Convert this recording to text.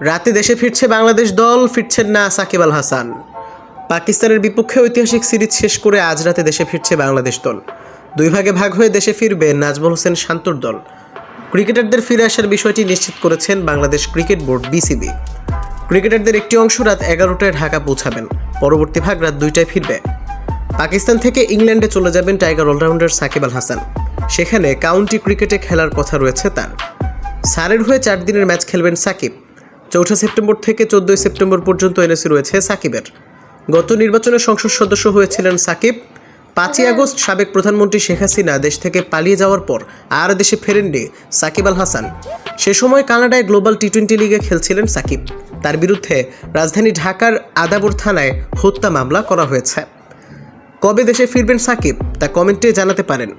রাতে দেশে ফিরছে বাংলাদেশ দল, ফিরছেন না সাকিব আল হাসান। পাকিস্তানের বিপক্ষে ঐতিহাসিক সিরিজ শেষ করে আজ রাতে দেশে ফিরছে বাংলাদেশ দল। দুই ভাগে ভাগ হয়ে দেশে ফিরবে নাজমুল হোসেন শান্তর দল। ক্রিকেটারদের ফিরে আসার বিষয়টি নিশ্চিত করেছেন বাংলাদেশ ক্রিকেট বোর্ড বিসিবি। ক্রিকেটারদের একটি অংশ রাত 11টায় ঢাকা পৌঁছাবেন, পরবর্তী ভাগ রাত 2টায় ফিরবে। পাকিস্তান থেকে ইংল্যান্ডে চলে যাবেন টাইগার অলরাউন্ডার সাকিব আল হাসান। সেখানে কাউন্টি ক্রিকেটে খেলার কথা রয়েছে তার। সারের হয়ে 4 দিনের ম্যাচ খেলবেন সাকিব। 4 সেপ্টেম্বর থেকে 14 সেপ্টেম্বর পর্যন্ত এনএসি রয়েছে সাকিবের। গত নির্বাচনে সংসদ সদস্য হয়েছিলেন সাকিব। 5ই আগস্ট সাবেক প্রধানমন্ত্রী শেখ হাসিনা দেশ থেকে পালিয়ে যাওয়ার পর আর দেশে ফেরেননি সাকিব আল হাসান। সে সময় কানাডায় গ্লোবাল টি20 লিগে খেলছিলেন সাকিব। তার বিরুদ্ধে রাজধানী ঢাকার আদাবর থানায় হত্যা মামলা করা হয়েছে। কবে দেশে ফিরবেন সাকিব তা কমেন্টে জানাতে পারেন।